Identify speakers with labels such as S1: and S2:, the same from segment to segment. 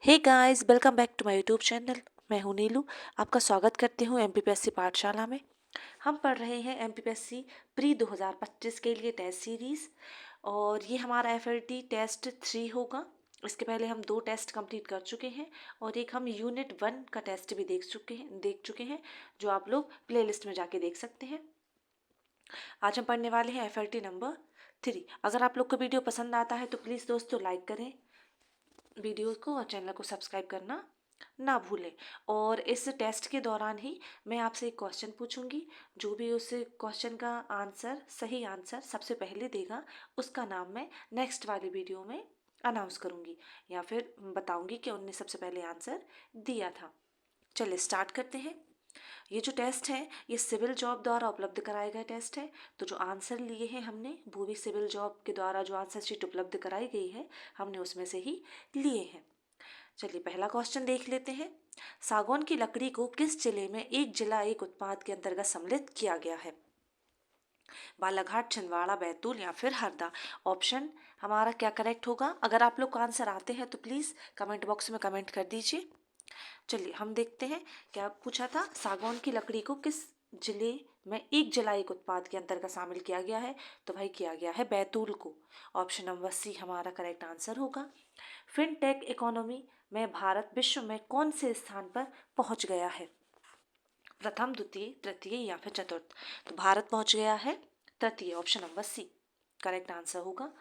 S1: Hey guys, welcome back to my YouTube channel. मैं हूं नीलू। आपका स्वागत करती हूं एमपीपीएससी पाठशाला में। हम पढ़ रहे हैं एमपीपीएससी प्री 2025 के लिए टेस्ट सीरीज और ये हमारा एफएलटी टेस्ट 3 होगा। इसके पहले हम 2 टेस्ट कंप्लीट कर चुके हैं और एक हम यूनिट 1 का टेस्ट भी देख चुके हैं जो आप लोग प्लेलिस्ट में जाके देख सकते हैं। आज हम पढ़ने वाले हैं एफएलटी नंबर 3। अगर आप लोग को वीडियो पसंद आता है तो प्लीज़ दोस्तों लाइक करें वीडियो को और चैनल को सब्सक्राइब करना ना भूलें। और इस टेस्ट के दौरान ही मैं आपसे एक क्वेश्चन पूछूंगी। जो भी उस क्वेश्चन का आंसर सही आंसर सबसे पहले देगा उसका नाम मैं नेक्स्ट वाली वीडियो में अनाउंस करूंगी या फिर बताऊंगी कि उनने सबसे पहले आंसर दिया था। चलिए स्टार्ट करते हैं। ये जो टेस्ट है ये सिविल जॉब द्वारा उपलब्ध कराया गया टेस्ट है। तो जो आंसर लिए हैं हमने वो भी सिविल जॉब के द्वारा जो आंसर शीट उपलब्ध कराई गई है हमने उसमें से ही लिए हैं। चलिए पहला क्वेश्चन देख लेते हैं। सागौन की लकड़ी को किस जिले में एक जिला एक उत्पाद के अंतर्गत सम्मिलित किया गया है? बालाघाट, छिंदवाड़ा, बैतूल या फिर हरदा। ऑप्शन हमारा क्या करेक्ट होगा? अगर आप लोग को आंसर आते हैं तो प्लीज़ कमेंट बॉक्स में कमेंट कर दीजिए। चलिए हम देखते हैं क्या पूछा था। सागौन की लकड़ी को किस जिले में एक जिला एक उत्पाद के अंतर्गत शामिल किया गया है? तो भाई किया गया है बैतूल को। ऑप्शन नंबर सी हमारा करेक्ट आंसर होगा। फिनटेक इकोनॉमी में भारत विश्व में कौन से स्थान पर पहुंच गया है? प्रथम, द्वितीय, तृतीय या फिर चतुर्थ? तो भारत पहुंच गया है तृतीय। Option number C correct answer होगा।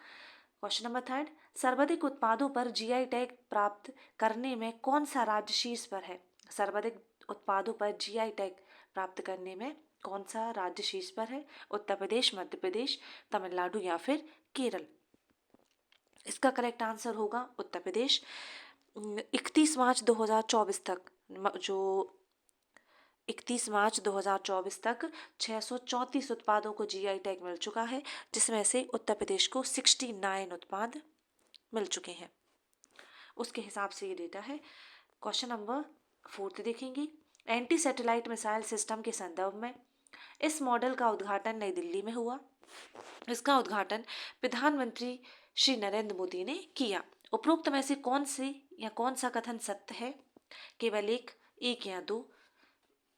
S1: क्वेश्चन नंबर थर्ड, सर्वाधिक उत्पादों पर जीआई टैग प्राप्त करने में कौन सा राज्य शीर्ष पर है? सर्वाधिक उत्पादों पर जीआई टैग प्राप्त करने में कौन सा राज्य शीर्ष पर है? उत्तर प्रदेश, मध्य प्रदेश, तमिलनाडु या फिर केरल? इसका करेक्ट आंसर होगा उत्तर प्रदेश। 31 मार्च 2024 तक जो 31 मार्च 2024 तक 634 उत्पादों को जीआई टैग मिल चुका है, जिसमें से उत्तर प्रदेश को 69 उत्पाद मिल चुके हैं। उसके हिसाब से ये डेटा है। क्वेश्चन नंबर फोर्थ देखेंगे। एंटी सैटेलाइट मिसाइल सिस्टम के संदर्भ में इस मॉडल का उद्घाटन नई दिल्ली में हुआ। इसका उद्घाटन प्रधानमंत्री श्री नरेंद्र मोदी ने किया। उपरोक्त में से कौन सा कथन सत्य है? केवल एक या दो,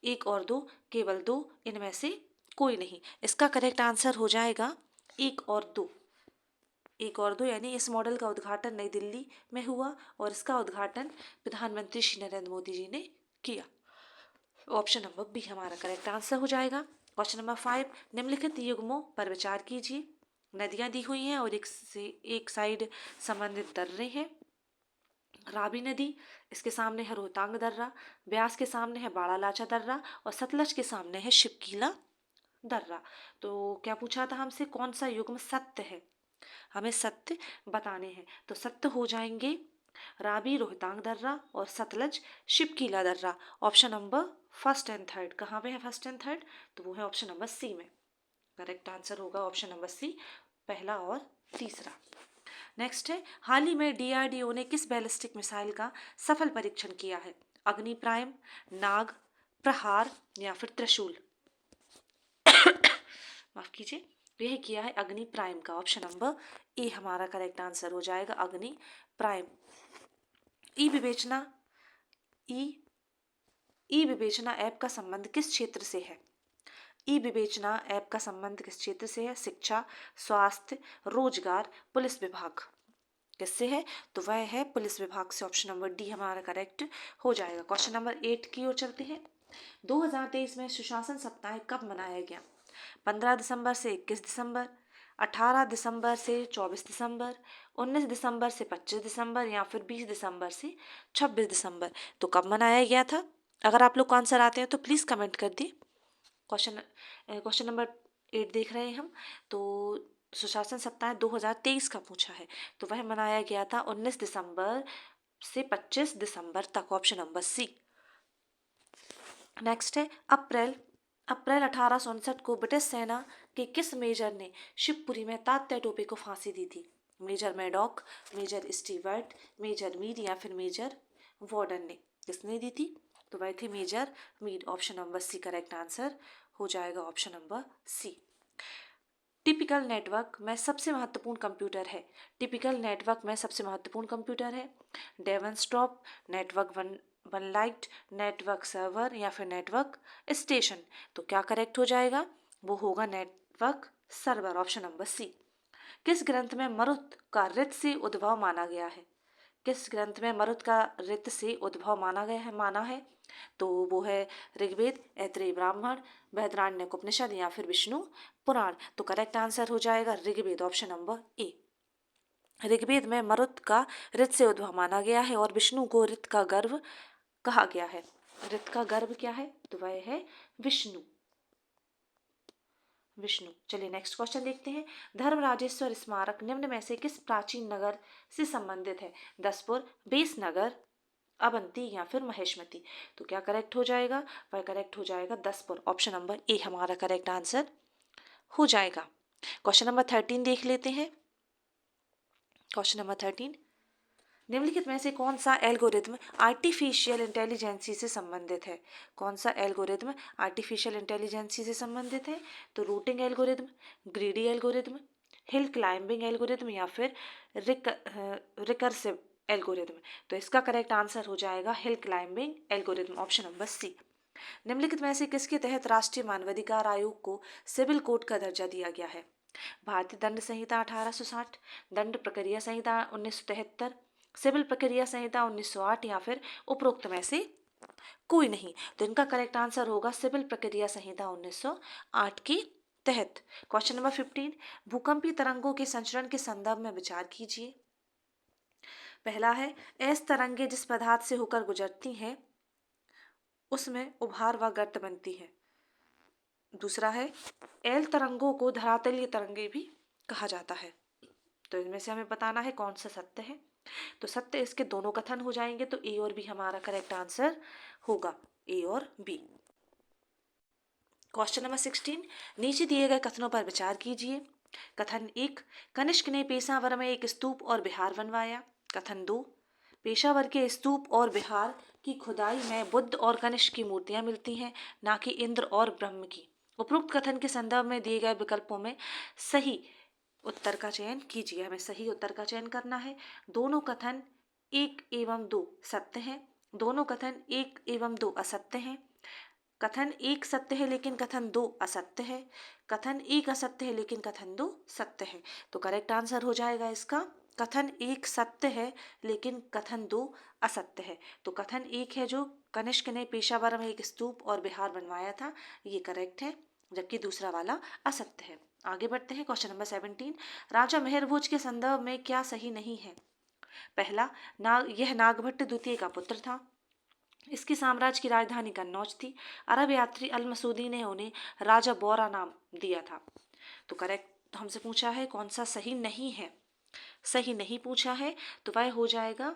S1: एक और दो, केवल दो, इनमें से कोई नहीं। इसका करेक्ट आंसर हो जाएगा एक और दो। एक और दो यानी इस मॉडल का उद्घाटन नई दिल्ली में हुआ और इसका उद्घाटन प्रधानमंत्री श्री नरेंद्र मोदी जी ने किया। ऑप्शन नंबर बी हमारा करेक्ट आंसर हो जाएगा। क्वेश्चन नंबर 5, निम्नलिखित युग्मों पर विचार कीजिए। नदियां दी हुई हैं और एक साइड संबंधित दर्रे हैं। रावी नदी, इसके सामने है रोहतांग दर्रा, ब्यास के सामने है बाड़ा लाचा दर्रा और सतलज के सामने है शिवकीला दर्रा। तो क्या पूछा था हमसे? कौन सा युग्म सत्य है? हमें सत्य बताने हैं। तो सत्य हो जाएंगे रावी रोहतांग दर्रा और सतलज शिवकीला दर्रा। Option number first and third कहाँ पे है? फर्स्ट एंड थर्ड तो वो है ऑप्शन नंबर सी में। करेक्ट आंसर होगा ऑप्शन नंबर सी, पहला और तीसरा। नेक्स्ट है, हाल ही में डीआरडीओ ने किस बैलिस्टिक मिसाइल का सफल परीक्षण किया है? अग्नि प्राइम, नाग, प्रहार या फिर त्रिशूल? माफ कीजिए, यह किया है अग्नि प्राइम का। ऑप्शन नंबर ए हमारा करेक्ट आंसर हो जाएगा अग्नि प्राइम। ई विवेचना ई ई विवेचना ऐप का संबंध किस क्षेत्र से है? ई विवेचना ऐप का संबंध किस क्षेत्र से है? शिक्षा, स्वास्थ्य, रोजगार, पुलिस विभाग? किससे है? तो वह है पुलिस विभाग से। ऑप्शन नंबर डी हमारा करेक्ट हो जाएगा। क्वेश्चन नंबर 8 की ओर चलते हैं। 2023 में सुशासन सप्ताह कब मनाया गया? 15 दिसंबर से 21 दिसंबर, 18 दिसंबर से 24 दिसंबर, 19 दिसंबर से 25 दिसंबर या फिर 20 दिसंबर से 26 दिसंबर? तो कब मनाया गया था? अगर आप लोग को आंसर आते हैं तो प्लीज़ कमेंट कर दिए। क्वेश्चन नंबर 8 देख रहे हैं हम। तो सुशासन सप्ताह 2023 का पूछा है तो वह मनाया गया था 19 दिसंबर से 25 दिसंबर तक। ऑप्शन नंबर सी। नेक्स्ट है, अप्रैल अप्रैल 1859 को ब्रिटिश सेना के किस मेजर ने शिवपुरी में तात्या टोपे को फांसी दी थी? Major Maddock, major Stewart, major Mead या फिर मेजर वॉर्डन ने? किसने दी थी? तो वह थे major Mead. Option number C correct answer हो जाएगा option number C. Typical network में सबसे महत्वपूर्ण कंप्यूटर है। टिपिकल नेटवर्क में सबसे महत्वपूर्ण कंप्यूटर है डेवनस्टॉप, नेटवर्क वन वन लाइट, नेटवर्क सर्वर या फिर नेटवर्क स्टेशन। तो क्या करेक्ट हो जाएगा? वो होगा network server, option number C. किस ग्रंथ में मरुत का ऋत से उद्भव माना गया है? किस ग्रंथ में मरुत का ऋत से उद्भव माना है? तो वो है ऋग्वेद, ऐत्रेय ब्राह्मण, बृहदारण्यक उपनिषद या फिर विष्णु पुराण। तो करेक्ट आंसर हो जाएगा Rigveda, option number A. Rigveda में मरुत का ऋत से उद्भव माना गया है और विष्णु को ऋत का गर्भ कहा गया है। ऋत का गर्भ क्या है? तो वह है विष्णु। चलिए नेक्स्ट क्वेश्चन देखते हैं। धर्मराजेश्वर स्मारक निम्न में से किस प्राचीन नगर से संबंधित है? दसपुर, बेसनगर, अवंती या फिर महेशमती। तो क्या करेक्ट हो जाएगा? वह करेक्ट हो जाएगा दसपुर, ऑप्शन नंबर ए हमारा करेक्ट आंसर हो जाएगा। क्वेश्चन नंबर 13 देख लेते हैं। क्वेश्चन नंबर 13, निम्नलिखित में से कौन सा एल्गोरिथ्म आर्टिफिशियल इंटेलिजेंसी से संबंधित है? कौन सा एल्गोरिथ्म आर्टिफिशियल इंटेलिजेंसी से संबंधित है? तो रूटिंग एल्गोरिथ्म, ग्रीडी एल्गोरिथ्म, हिल क्लाइंबिंग एल्गोरिथ्म या फिर रिकर्सिव एल्गोरिथ्म। तो इसका करेक्ट आंसर हो जाएगा hill climbing algorithm, option number C. निम्नलिखित में से किसके तहत राष्ट्रीय मानवाधिकार आयोग को सिविल कोड का दर्जा दिया गया है? भारतीय दंड संहिता 1860, दंड प्रक्रिया संहिता 1973, सिविल प्रक्रिया संहिता 1908 या फिर उपरोक्त में से कोई नहीं। तो इनका करेक्ट आंसर होगा सिविल प्रक्रिया संहिता 1908 के तहत। क्वेश्चन नंबर 15, भूकंपीय तरंगों के संचरण के संदर्भ में विचार कीजिए। पहला है एस तरंगे जिस पदार्थ से होकर गुजरती हैं उसमें उभार व गर्त बनती है। दूसरा है एल तरंगों को धरातलीय तरंगे भी कहा जाता है। तो इनमें से हमें बताना है कौन सा सत्य है। तो सत्य इसके दोनों कथन हो जाएंगे, तो ए और बी हमारा करेक्ट आंसर होगा, ए और बी। क्वेश्चन नंबर 16, नीचे दिए गए कथनों पर विचार कीजिए। कथन 1, कनिष्क ने पेशावर में एक स्तूप और विहार बनवाया। कथन 2, पेशावर के स्तूप और विहार की खुदाई में बुद्ध और कनिष्क की मूर्तियां मिलती हैं, ना कि इंद्र और ब्रह्म की। उपरोक्त कथन के संदर्भ में दिए गए विकल्पों में सही उत्तर का चयन कीजिए। हमें सही उत्तर का चयन करना है। दोनों कथन 1 एवं 2 सत्य हैं, दोनों कथन 1 एवं 2 असत्य हैं। कथन 1 सत्य है लेकिन कथन 2 असत्य है। कथन 1 असत्य है लेकिन कथन 2 सत्य है। तो करेक्ट आंसर हो जाएगा इसका कथन 1 सत्य है लेकिन कथन 2 असत्य है। तो कथन 1 है जो कनिष्क ने पेशावर में एक स्तूप और विहार बनवाया था, ये करेक्ट है, जबकि दूसरा वाला असत्य है। आगे बढ़ते हैं। क्वेश्चन नंबर 17, राजा मेहरभोज के संदर्भ में क्या सही नहीं है? पहला, यह नागभट्ट द्वितीय का पुत्र था। इसके साम्राज्य की राजधानी कन्नौज थी। अरब यात्री अल मसूदी ने उन्हें राजा बौरा नाम दिया था। तो करेक्ट हमसे पूछा है कौन सा सही नहीं है। सही नहीं पूछा है तो वह हो जाएगा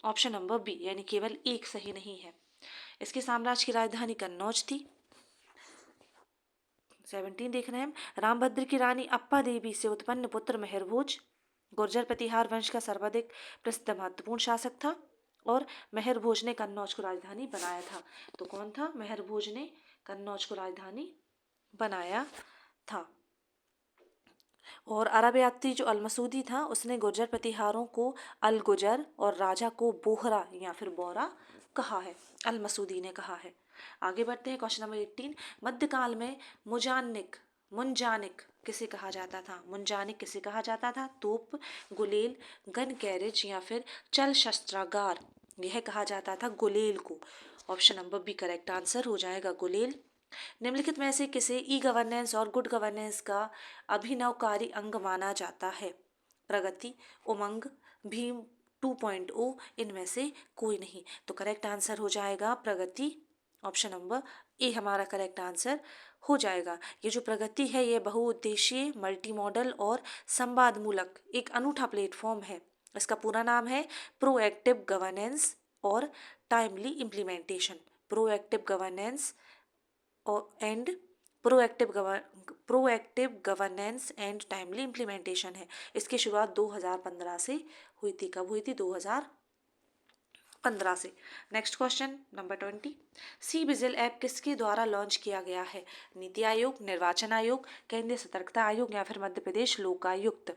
S1: ऑप्शन नंबर बी, यानी केवल एक सही नहीं है। इसके साम्राज्य की राजधानी कन्नौज थी। 17 देख रहे हैं हम। रामभद्र की रानी अप्पा देवी से उत्पन्न पुत्र मेहरभोज गुर्जर प्रतिहार वंश का सर्वाधिक प्रसिद्ध महत्वपूर्ण शासक था और मेहरभोज ने कन्नौज को राजधानी बनाया था। तो कौन था? मेहरभोज ने कन्नौज को राजधानी बनाया था। और अरब यात्री जो अलमसूदी था उसने गुर्जर प्रतिहारों को अल गुजर और राजा को बोहरा या फिर बोरा कहा है, अलमसूदी ने कहा है। आगे बढ़ते हैं। क्वेश्चन नंबर 18, मध्यकाल में मुंजानिक किसे कहा जाता था? मुंजानिक किसे कहा जाता था? तोप, गुलेल, गन कैरेज या फिर चल शस्त्रागार। यह कहा जाता था गुलेल को। Option number B correct answer हो जाएगा, गुलेल। निम्नलिखित में से किसे ई गवर्नेंस और गुड गवर्नेंस का अभिनवकारी अंग माना जाता है? प्रगति, उमंग, भीम 2.0, इनमें से कोई नहीं। तो करेक्ट आंसर हो जाएगा प्रगति, ऑप्शन नंबर ए हमारा करेक्ट आंसर हो जाएगा। ये जो प्रगति है ये बहुउद्देशीय, मल्टी मॉडल और संवाद मूलक एक अनूठा प्लेटफॉर्म है। इसका पूरा नाम है प्रोएक्टिव गवर्नेंस और timely implementation. Proactive governance and proactive governance and timely implementation है। इसकी शुरुआत 2015 से हुई थी। कब हुई थी? 15 से। Next question number 20, C vigil app किसके द्वारा लॉन्च किया गया है? नीति आयोग, निर्वाचन आयोग, केंद्रीय सतर्कता आयोग या फिर मध्य प्रदेश लोकायुक्त।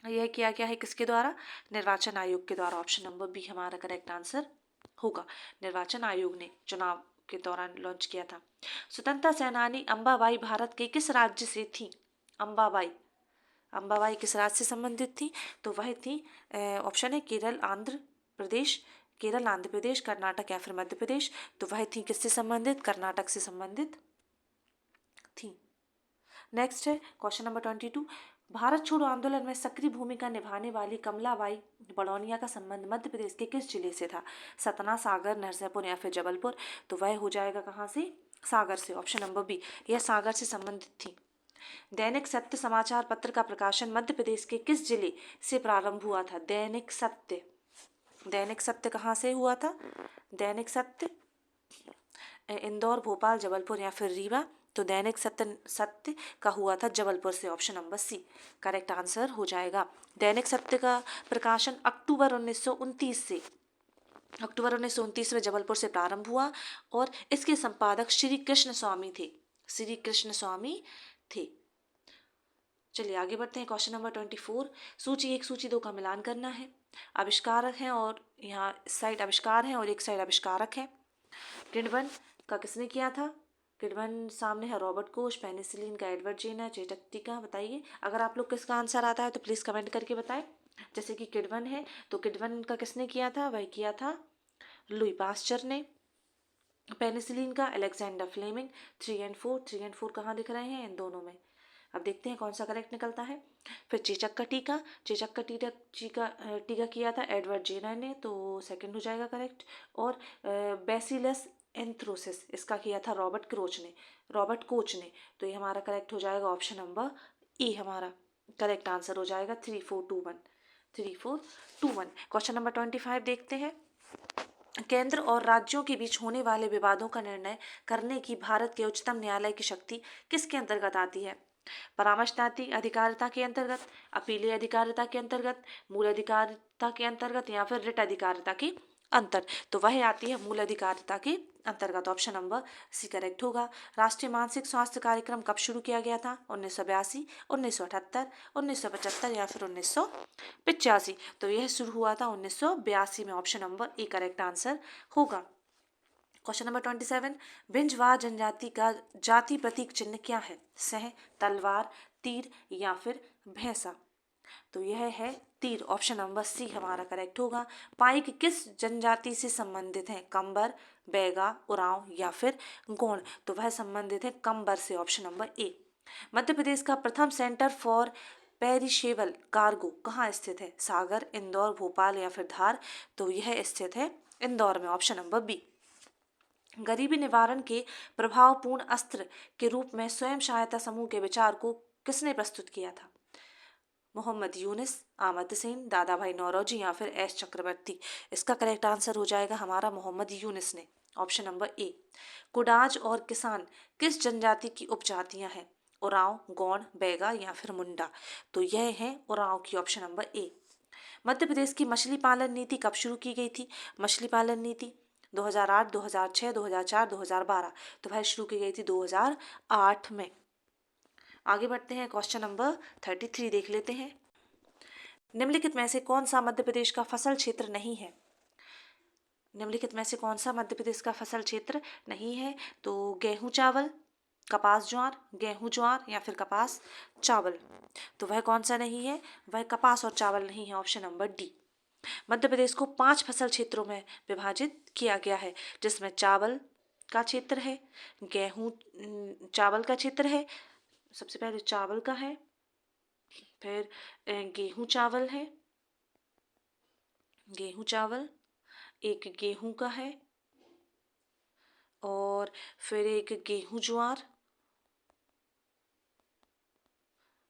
S1: यह किया गया है किसके द्वारा? निर्वाचन आयोग के द्वारा। ऑप्शन नंबर बी हमारा करेक्ट आंसर होगा। निर्वाचन आयोग ने चुनाव के दौरान लॉन्च किया था। स्वतंत्रता सेनानी अंबाबाई भारत के किस राज्य से थी? अंबाबाई अंबाबाई किस राज्य से संबंधित थी? तो वह थी ऑप्शन है केरल, आंध्र प्रदेश, केरल, आंध्र प्रदेश, कर्नाटक या फिर मध्य प्रदेश। तो वह थी किससे संबंधित? कर्नाटक से संबंधित थी। नेक्स्ट है क्वेश्चन नंबर 22, भारत छोड़ो आंदोलन में सक्रिय भूमिका निभाने वाली कमलाबाई बड़ौनिया का संबंध मध्य प्रदेश के किस जिले से था? सतना, सागर, नरसिंहपुर या फिर जबलपुर। तो वह हो जाएगा कहाँ से? सागर से। ऑप्शन नंबर बी, यह सागर से संबंधित थी। दैनिक सत्य समाचार पत्र का प्रकाशन मध्य प्रदेश के किस जिले से प्रारंभ हुआ था? दैनिक सत्य, दैनिक सत्य कहाँ से हुआ था? दैनिक सत्य इंदौर, भोपाल, जबलपुर या फिर रीवा। तो दैनिक सत्य का हुआ था जबलपुर से। Option number C correct answer हो जाएगा। दैनिक सत्य का प्रकाशन अक्टूबर 1929 में जबलपुर से प्रारंभ हुआ और इसके संपादक श्री कृष्ण स्वामी थे। श्री कृष्ण स्वामी थे। चलिए आगे बढ़ते हैं। क्वेश्चन नंबर 24, सूची 1 सूची 2 का मिलान करना है। आविष्कारक हैं और यहाँ साइड आविष्कार हैं और एक साइड आविष्कारक है। किण्वन का किसने किया था? किण्वन सामने है रॉबर्ट कोच, पेनिसिलिन का एडवर्ड जेनर, चेचक टीका। बताइए अगर आप लोग किसका आंसर आता है तो प्लीज़ कमेंट करके बताएं। जैसे कि किण्वन है तो किण्वन का किसने किया था? वह किया था लुई पास्चर ने। पेनिसिलिन का अलेक्जेंडर फ्लेमिंग। 3 एंड 4 कहाँ दिख रहे हैं? इन दोनों में। अब देखते हैं कौन सा करेक्ट निकलता है। फिर चेचक का टीका, चेचक का टीका किया था एडवर्ड जेनर ने, तो सेकंड हो जाएगा करेक्ट। और बेसिलस एंथ्रोसिस इसका किया था रॉबर्ट कोच ने। तो ये हमारा करेक्ट हो जाएगा ऑप्शन नंबर ए हमारा करेक्ट आंसर हो जाएगा। 3 4 2 1 क्वेश्चन नंबर 25 देखते हैं। केंद्र और राज्यों के बीच होने वाले विवादों का निर्णय करने की भारत के उच्चतम न्यायालय की शक्ति किसके अंतर्गत आती है? परामर्शदाती अधिकारिता के अंतर्गत, अपीलीय अधिकारिता के अंतर्गत, मूल अधिकारिता के अंतर्गत या फिर रिट अधिकारिता के अंतर। तो वह आती है मूल अधिकारिता के अंतर्गत। ऑप्शन नंबर सी करेक्ट होगा। राष्ट्रीय मानसिक स्वास्थ्य कार्यक्रम कब शुरू किया गया था? 1982, 1978, 1975 या फिर 1985। तो यह शुरू हुआ था 1982 में। Option number A correct answer होगा। क्वेश्चन नंबर 27, भिंजवार जनजाति का जाति प्रतीक चिन्ह क्या है? सह, तलवार, तीर या फिर भैंसा। तो यह है तीर। ऑप्शन नंबर सी हमारा करेक्ट होगा। पाइक किस जनजाति से संबंधित है? कंबर, बैगा, उरांव या फिर गोंड। तो वह संबंधित है कंबर से। Option number A. मध्य प्रदेश का प्रथम सेंटर फॉर पेरिशेबल कार्गो कहाँ स्थित है? सागर, इंदौर, भोपाल या फिर धार। तो यह स्थित है इंदौर में। Option number B. गरीबी निवारण के प्रभावपूर्ण अस्त्र के रूप में स्वयं सहायता समूह के विचार को किसने प्रस्तुत किया था? मोहम्मद यूनिस, अहमद हुसैन, दादा भाई नौरोजी या फिर एस चक्रवर्ती। इसका करेक्ट आंसर हो जाएगा हमारा मोहम्मद यूनिस ने। ऑप्शन नंबर ए। कुडाज और किसान किस जनजाति की उपजातियां हैं? उरांव, गौंड, बैगा या फिर मुंडा। तो यह है उरांव की। Option number A. मध्य प्रदेश की मछली पालन नीति कब शुरू की गई थी? मछली पालन नीति 2008, 2006, 2004, 2012। तो वह शुरू की गई थी 2008 में। आगे बढ़ते हैं। क्वेश्चन नंबर 33 देख लेते हैं। निम्नलिखित में से कौन सा मध्य प्रदेश का फसल क्षेत्र नहीं है? निम्नलिखित में से कौन सा मध्य प्रदेश का फसल क्षेत्र नहीं है? तो गेहूं चावल, कपास ज्वार, गेहूं ज्वार या फिर कपास चावल। तो वह कौन सा नहीं है? वह कपास और चावल नहीं है। Option number D. Madhya Pradesh को 5 फसल क्षेत्रों में विभाजित किया गया है, जिसमें चावल का क्षेत्र है, गेहूं चावल का क्षेत्र है, सबसे पहले चावल का है, फिर गेहूं चावल है, गेहूं चावल, एक गेहूं का है और फिर एक गेहूं ज्वार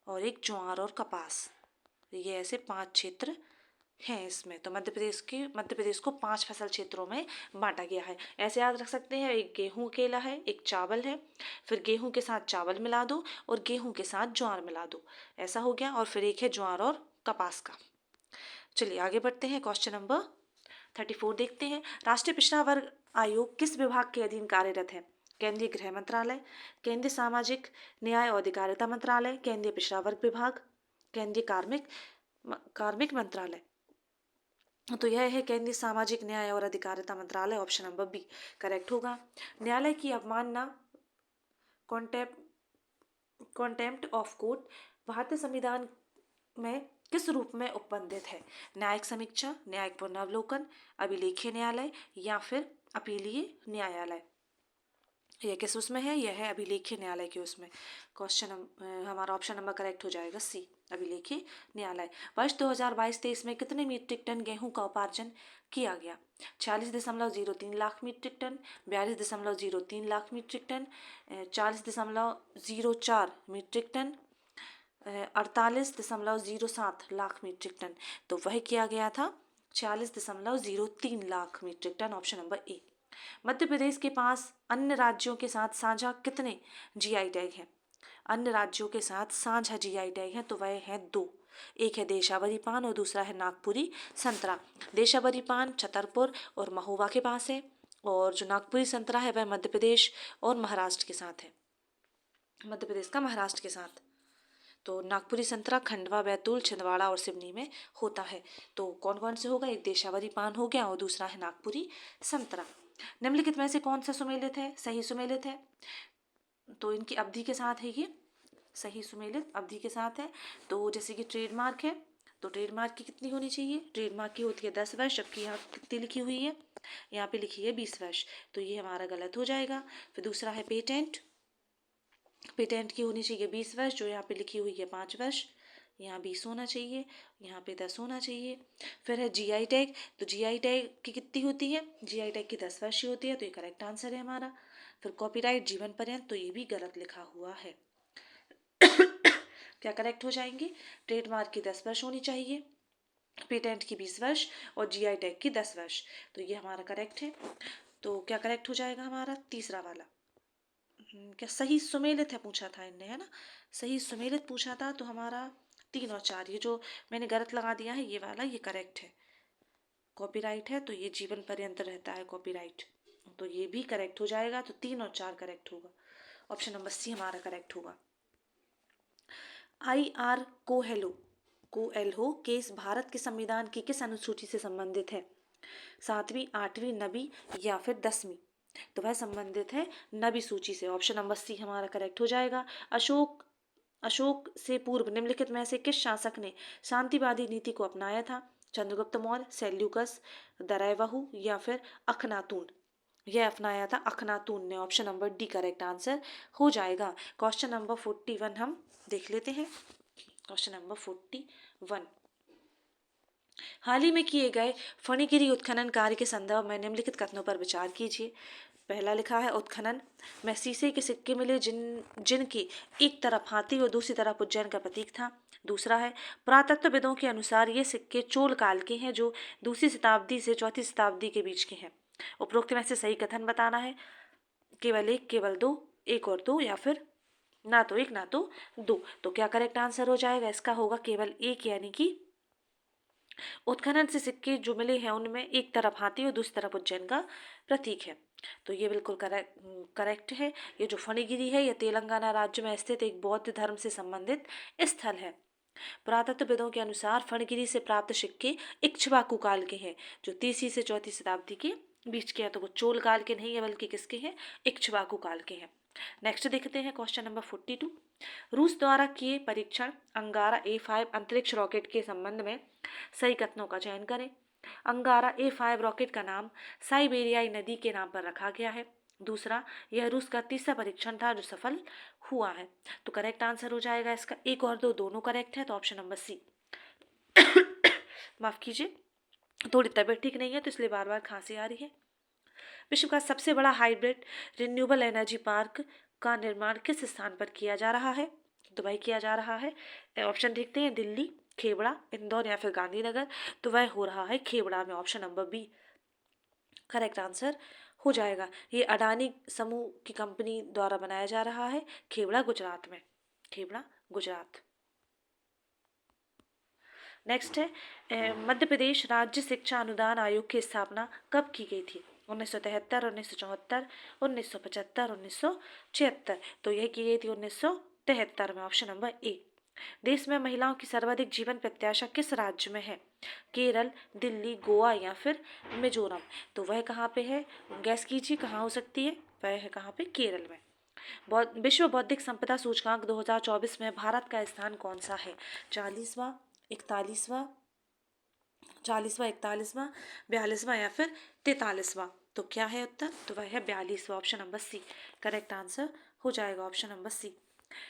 S1: और एक ज्वार और कपास। ये ऐसे 5 क्षेत्र हैं इसमें। तो मध्य प्रदेश को 5 फसल क्षेत्रों में बांटा गया है। ऐसे याद रख सकते हैं, एक गेहूं अकेला है, एक चावल है, फिर गेहूं के साथ चावल मिला दो और गेहूं के साथ ज्वार मिला दो, ऐसा हो गया। और फिर एक है ज्वार और कपास का। चलिए आगे बढ़ते हैं। क्वेश्चन नंबर 34 देखते हैं। राष्ट्रीय पिछड़ा वर्ग आयोग किस विभाग के अधीन कार्यरत है? केंद्रीय गृह मंत्रालय, केंद्रीय सामाजिक न्याय और अधिकारिता मंत्रालय, केंद्रीय पिछड़ा वर्ग विभाग, केंद्रीय कार्मिक मंत्रालय। तो यह है केंद्रीय सामाजिक न्याय और अधिकारिता मंत्रालय, ऑप्शन नंबर बी करेक्ट होगा। न्यायालय की अवमानना, कॉन्टेम्प्ट ऑफ कोर्ट भारतीय संविधान में किस रूप में उपबंधित है? न्यायिक समीक्षा, न्यायिक पुनर्वलोकन, अभिलेखीय न्यायालय या फिर अपीलीय न्यायालय। यह किस उसमें है? यह है अभिलेखीय न्यायालय के उसमें। हमारा ऑप्शन नंबर करेक्ट हो जाएगा सी, अभिलेखीय न्यायालय। वर्ष 2022-23 में कितने मीट्रिक टन गेहूं का उपार्जन किया गया? 46.03 lakh metric ton, 42.03 lakh metric ton, 40.04 metric ton, 48.07 lakh metric ton. तो वह किया गया था 46.03 lakh metric ton, option number A. Madhya Pradesh के पास अन्य राज्यों के साथ साझा कितने जीआई टैग हैं? अन्य राज्यों के साथ साझा जीआई टैग हैं तो वह हैं 2। एक है देशावरी पान और दूसरा है नागपुरी संतरा। देशावरी पान छतरपुर और महोबा के पास है, और जो नागपुरी संतरा है वह मध्य प्रदेश और महाराष्ट्र के साथ है, मध्य प्रदेश का महाराष्ट्र के साथ। तो नागपुरी संतरा खंडवा, बैतूल, छिंदवाड़ा और सिवनी में होता है। तो कौन कौन से होगा? एक देशावरी पान हो गया और दूसरा है नागपुरी संतरा। निम्नलिखित में से कौन सा सुमेलित है? सही सुमेलित है। तो इनकी अवधि के साथ है, ये सही सुमेलित अवधि के साथ है। तो जैसे कि ट्रेडमार्क है, तो ट्रेडमार्क की कितनी होनी चाहिए? ट्रेडमार्क की होती है 10 वर्ष, जबकि यहाँ कितनी लिखी हुई है? यहाँ पे लिखी है 20 वर्ष, तो ये हमारा गलत हो जाएगा। फिर दूसरा है पेटेंट, पेटेंट की होनी चाहिए 20 वर्ष, जो यहाँ पे लिखी हुई है 5 वर्ष। यहाँ 20 होना चाहिए, यहाँ पे 10 होना चाहिए। फिर है जीआई टैग, तो जीआई टैग की कितनी होती है? जीआई टैग की 10 वर्ष होती है, तो ये करेक्ट आंसर है हमारा। फिर कॉपीराइट जीवन पर्यंत, तो ये भी गलत लिखा हुआ है। क्या करेक्ट हो जाएंगे? ट्रेडमार्क की 10 वर्ष होनी चाहिए, पेटेंट की 20 वर्ष और जीआई टैग की 10 वर्ष, तो ये हमारा करेक्ट है। तो क्या करेक्ट हो जाएगा हमारा? तीसरा वाला। क्या सही सुमेलित है पूछा था इनने, है ना? सही सुमेलित पूछा था, तो हमारा 3 और 4, ये जो मैंने गलत लगा दिया है ये वाला, ये करेक्ट है। कॉपीराइट है तो ये जीवन पर्यंत रहता है कॉपीराइट, तो ये भी करेक्ट हो जाएगा। तो 3 और 4 करेक्ट होगा, ऑप्शन नंबर सी हमारा करेक्ट होगा। IR कोएल्हो केस भारत के संविधान की किस अनुसूची से संबंधित है? 7वीं, 8वीं, 9वीं या फिर 10वीं? तो वह संबंधित है 9वीं सूची से, ऑप्शन नंबर सी हमारा करेक्ट हो जाएगा। अशोक से पूर्व निम्नलिखित में से किस शासक ने शांतिवादी नीति को अपनाया था? चंद्रगुप्त मौर्य, सेल्यूकस, दरैवाहु या फिर अखनातून? यह अपनाया था अखनातून ने, option number D correct answer हो जाएगा। क्वेश्चन नंबर 41 हम देख लेते हैं। क्वेश्चन नंबर 41, हाल ही में किए गए फणिगिरी उत्खनन कार्य के संदर्भ में निम्नलिखित कथनों पर विचार कीजिए। पहला लिखा है, उत्खनन में शीशे के सिक्के मिले जिनकी एक तरफ हाथी और दूसरी तरफ उज्जैन का प्रतीक था। दूसरा है, पुरातत्वविदों के अनुसार ये सिक्के चोल काल के हैं, जो 2वीं शताब्दी से 4वीं शताब्दी के बीच के हैं। उपरोक्त में से सही कथन बताना है। केवल एक, केवल दो, एक और दो, या फिर ना तो एक ना तो दो। तो क्या करेक्ट आंसर हो जाएगा? इसका होगा केवल एक, यानी कि उत्खनन से सिक्के जो मिले हैं उनमें एक तरफ हाथी और दूसरी तरफ उज्जैन का प्रतीक है। तो ये बिल्कुल करेक्ट है। ये जो फणिगिरी है, ये तेलंगाना राज्य में स्थित एक बौद्ध धर्म से संबंधित स्थल है। पुरातत्वविदों के अनुसार फणिगिरी से प्राप्त सिक्के इक्ष्वाकु काल के हैं, जो 3वीं से 4वीं शताब्दी के बीच के हैं। तो वो चोल काल के नहीं है, बल्कि किसके हैं? इक्ष्वाकु काल के हैं। नेक्स्ट देखते हैं क्वेश्चन नंबर 42, रूस द्वारा किए परीक्षण अंगारा A5 अंतरिक्ष रॉकेट के संबंध में सही कथनों का चयन करें। अंगारा A5 रॉकेट का नाम साइबेरियाई नदी के नाम पर रखा गया है। दूसरा, यह रूस का तीसरा परीक्षण था जो सफल हुआ है। तो करेक्ट आंसर हो जाएगा इसका एक और दो, दोनों करेक्ट है, तो ऑप्शन नंबर सी। माफ कीजिए, थोड़ी तबीयत ठीक नहीं है तो इसलिए बार बार खांसी आ रही है। विश्व का सबसे बड़ा हाइब्रिड रिन्यूएबल एनर्जी पार्क का निर्माण किस स्थान पर किया जा रहा है? दुबई किया जा रहा है। ऑप्शन देखते हैं, दिल्ली, खेवड़ा, इंदौर या फिर गांधीनगर। तो वह हो रहा है खेवड़ा में, option number B correct answer हो जाएगा। ये अडानी समूह की कंपनी द्वारा बनाया जा रहा है, खेवड़ा गुजरात में, खेवड़ा गुजरात। नेक्स्ट है मध्य प्रदेश राज्य शिक्षा अनुदान आयोग की स्थापना कब की गई थी? 1973, 1974, 1975, 1976। तो यह की गई थी 1973 में, ऑप्शन नंबर ए। देश में महिलाओं की सर्वाधिक जीवन प्रत्याशा किस राज्य में है? केरल, दिल्ली, गोवा या फिर मिजोरम। तो वह कहाँ पे है? गैस कीजिए कहाँ हो सकती है? वह है कहाँ पे? केरल में। विश्व बौद्धिक संपदा सूचकांक 2024 में भारत का स्थान कौन सा है? 40वां, 41वां, 40वां, 41वां, 42वां या फिर 43वां। तो क्या है उत्तर? तो वह है 42वां, option number C correct answer हो जाएगा, ऑप्शन नंबर सी।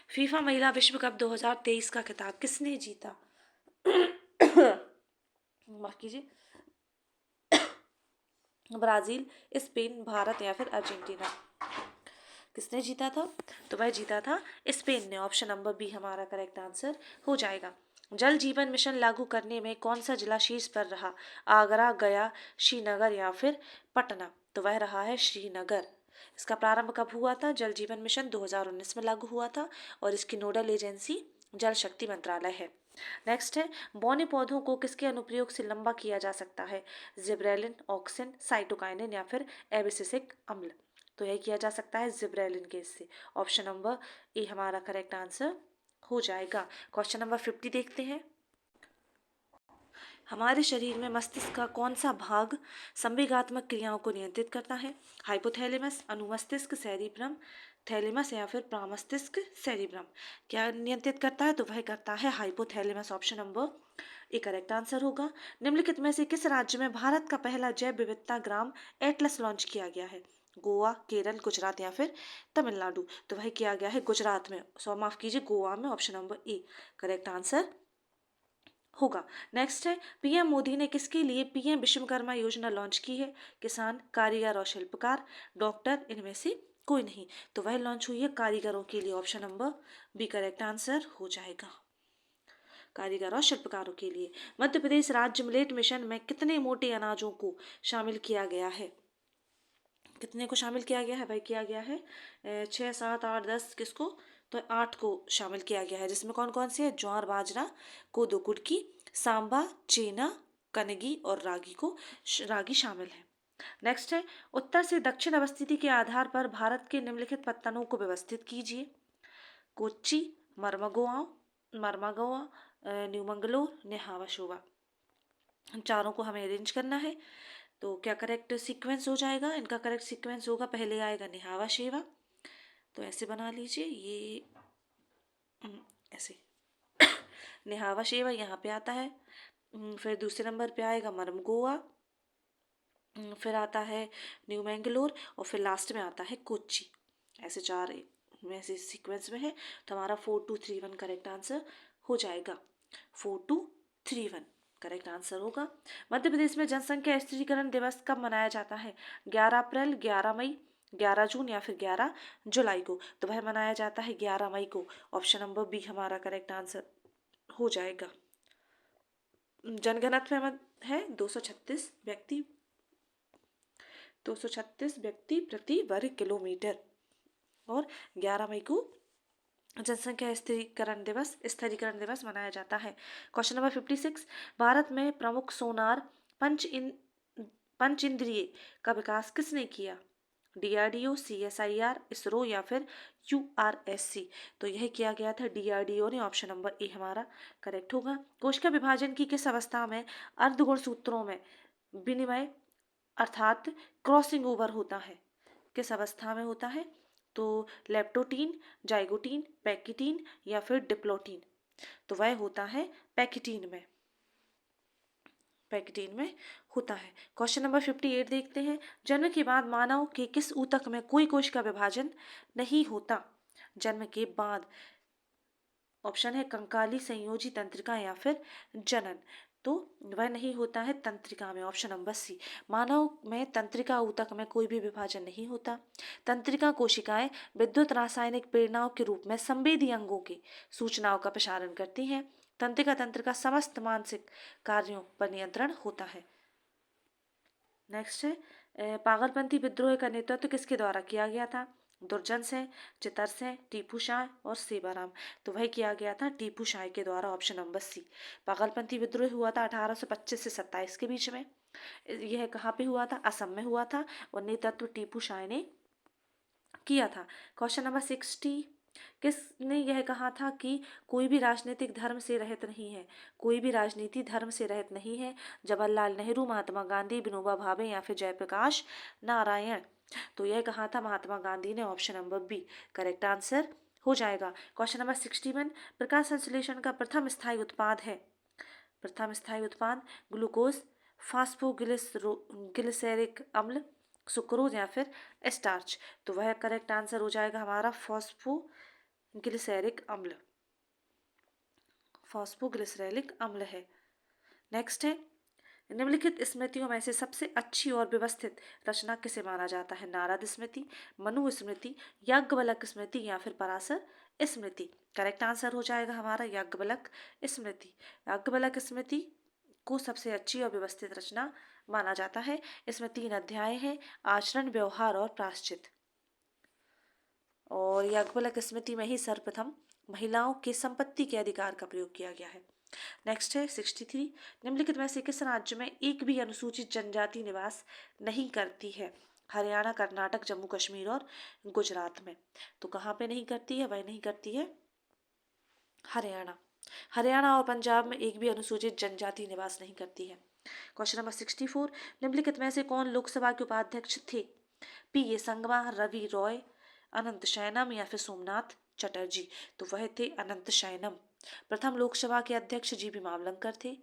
S1: फीफा महिला विश्व कप 2023 का खिताब किसने जीता? माफ कीजिए, ब्राजील, स्पेन, भारत या फिर अर्जेंटीना। किसने जीता था? तो वह जीता था स्पेन ने, ऑप्शन नंबर बी हमारा करेक्ट आंसर हो जाएगा। जल जीवन मिशन लागू करने में कौन सा जिला शीर्ष पर रहा? आगरा, गया, श्रीनगर या फिर पटना। तो वह रहा है श्रीनगर। इसका प्रारंभ कब हुआ था? जल जीवन मिशन 2019 में लागू हुआ था और इसकी नोडल एजेंसी जल शक्ति मंत्रालय है। नेक्स्ट है बौने पौधों को किसके अनुप्रयोग से लंबा किया जा सकता है? जिब्रेलिन, ऑक्सिन, साइटोकाइनिन या फिर एबिसिसिक अम्ल। तो यह किया जा सकता है जिब्रेलिन के इससे, ऑप्शन नंबर ए हमारा करेक्ट आंसर हो जाएगा। क्वेश्चन नंबर 50 देखते हैं। हमारे शरीर में मस्तिष्क का कौन सा भाग संवेगात्मक क्रियाओं को नियंत्रित करता है? हाइपोथैलेमस, अनुमस्तिष्क, सेरिब्रम, थैलेमस या फिर प्रामस्तिष्क, सेरिब्रम। क्या नियंत्रित करता है? तो वह करता है hypothalamus, option number A correct answer होगा। निम्नलिखित में से किस राज्य में भारत का पहला जैव विविधता ग्राम एटलस लॉन्च किया गया है? गोवा, केरल, गुजरात या फिर तमिलनाडु। तो वह किया गया है गुजरात में, माफ कीजिए गोवा में, option number A correct answer होगा। नेक्स्ट है पीएम मोदी ने किसके लिए पीएम विश्वकर्मा योजना लॉन्च की है? किसान, कारीगर और शिल्पकार, डॉक्टर, इनमें से कोई नहीं। तो वह लॉन्च हुई है कारीगरों के लिए, option number B correct answer हो जाएगा, कारीगर और शिल्पकारों के लिए। मध्य प्रदेश राज्य मिलेट मिशन में कितने मोटे अनाजों को शामिल किया गया है? कितने को शामिल किया गया है भाई? किया गया है 6, 7, 8, 10, किसको? तो 8 को शामिल किया गया है, जिसमें कौन कौन से है? ज्वार, बाजरा, कोदो, कुटकी, सांबा, चेना, कनगी और रागी शामिल है। नेक्स्ट है उत्तर से दक्षिण अवस्थिति के आधार पर भारत के निम्नलिखित पत्तनों को व्यवस्थित कीजिए। कोच्चि, मर्मागोआ, मर्मागोआ, न्यू मंगलोर, नेहावा शोवा। चारों को हमें अरेंज करना है। तो क्या करेक्ट सीक्वेंस हो जाएगा? इनका करेक्ट सीक्वेंस होगा, पहले आएगा निहावा शेवा, तो ऐसे बना लीजिए ये ऐसे निहावा शेवा यहाँ पे आता है। फिर दूसरे नंबर पे आएगा मरमगोआ, फिर आता है न्यू मैंगलोर और फिर लास्ट में आता है कोच्चि। ऐसे चार में ऐसे सीक्वेंस में है। तो हमारा 4231 करेक्ट आंसर हो जाएगा, 4231 करेक्ट आंसर होगा। मध्य प्रदेश में जनसंख्या स्थिरीकरण दिवस कब मनाया जाता है? 11 अप्रैल, 11 मई, 11 जून या फिर 11 जुलाई को। तो वह मनाया जाता है 11 मई को, ऑप्शन नंबर बी हमारा करेक्ट आंसर हो जाएगा। जनघनत्व में है 236 व्यक्ति प्रति वर्ग किलोमीटर और 11 मई को जनसंख्या स्थिरीकरण दिवस मनाया जाता है। क्वेश्चन नंबर 56 भारत में प्रमुख सोनार पंच इंद्रिय का विकास किसने किया? डीआरडीओ, सीएसआईआर, इसरो या फिर यूआरएससी। तो यह किया गया था डीआरडीओ ने, ऑप्शन नंबर ए हमारा करेक्ट होगा। कोशिका विभाजन की किस अवस्था में अर्धगुणसूत्रों में विनिमय अर्थात क्रॉसिंग ओवर होता है? किस अवस्था में होता है? तो लेप्टोटीन, जाइगोटीन, पैकिटीन या फिर डिप्लोटीन। तो वह होता है पैकिटीन में होता है। क्वेश्चन नंबर 58 देखते हैं। जन्म के बाद मानव के किस ऊतक में कोई कोश का विभाजन नहीं होता? जन्म के बाद, ऑप्शन है कंकाली, संयोजी तंत्रिका या फिर जनन। तो वह नहीं होता है तंत्रिका में, ऑप्शन नंबर सी। मानव में तंत्रिका ऊतक में कोई भी विभाजन नहीं होता। तंत्रिका कोशिकाएं विद्युत रासायनिक प्रेरणाओं के रूप में संवेदी अंगों की सूचनाओं का प्रसारण करती हैं। तंत्रिका तंत्र का समस्त मानसिक कार्यों पर नियंत्रण होता है। नेक्स्ट है पागलपंथी विद्रोह का नेतृत्व किसके द्वारा किया गया था? दुर्जन सिंह, चितर सिंह, टीपू शाह और सेवाराम। तो वह किया गया था टीपू शाह के द्वारा, ऑप्शन नंबर सी। पागलपंथी विद्रोह हुआ था 1825 से 27 के बीच में। यह कहाँ पे हुआ था? असम में हुआ था और नेतृत्व टीपू शाह ने किया था। क्वेश्चन नंबर 60, किसने यह कहा था कि कोई भी राजनीतिक धर्म से रहित नहीं है? कोई भी राजनीति धर्म से रहित नहीं है। जवाहरलाल नेहरू, महात्मा गांधी, विनोबा भावे या फिर जयप्रकाश नारायण। तो यह कहा था महात्मा गांधी ने, option number B correct answer हो जाएगा। क्वेश्चन नंबर 61, प्रकाश संश्लेषण का प्रथम स्थायी उत्पाद है। प्रथम स्थायी उत्पाद ग्लूकोज, फास्फोग्लिसरिक अम्ल, सुक्रोज या फिर स्टार्च। तो वह करेक्ट आंसर हो जाएगा हमारा फॉस्फोग्लिसरिक अम्ल। फॉस्फोग्लिसरैलिक अम्ल है। नेक्स्ट है, निम्नलिखित स्मृतियों में से सबसे अच्छी और व्यवस्थित रचना किसे माना जाता है? नारद स्मृति, मनु स्मृति, याज्ञवल्क्य स्मृति या फिर पराशर स्मृति। करेक्ट आंसर हो जाएगा हमारा याज्ञवल्क्य स्मृति। याज्ञवल्क्य स्मृति को सबसे अच्छी और व्यवस्थित रचना माना जाता है। इसमें 3 अध्याय हैं, आचरण, व्यवहार और प्रायश्चित। और याज्ञवल्क्य स्मृति में ही सर्वप्रथम महिलाओं के संपत्ति के अधिकार का प्रयोग किया गया है। नेक्स्ट है 63, निम्नलिखित में से किस राज्य में एक भी अनुसूचित जनजाति निवास नहीं करती है? हरियाणा, कर्नाटक, जम्मू कश्मीर और गुजरात में। तो कहाँ पे नहीं करती है? वह नहीं करती है हरियाणा। हरियाणा और पंजाब में एक भी अनुसूचित जनजाति निवास नहीं करती है। क्वेश्चन नंबर 64, निम्नलिखित में से कौन लोकसभा के उपाध्यक्ष थे? पी ए संगमा, रवि रॉय, अनंत शयनम या फिर सोमनाथ चटर्जी। तो वह थे अनंत शयनम। प्रथम लोकसभा के अध्यक्ष जी बी मावलंकर थे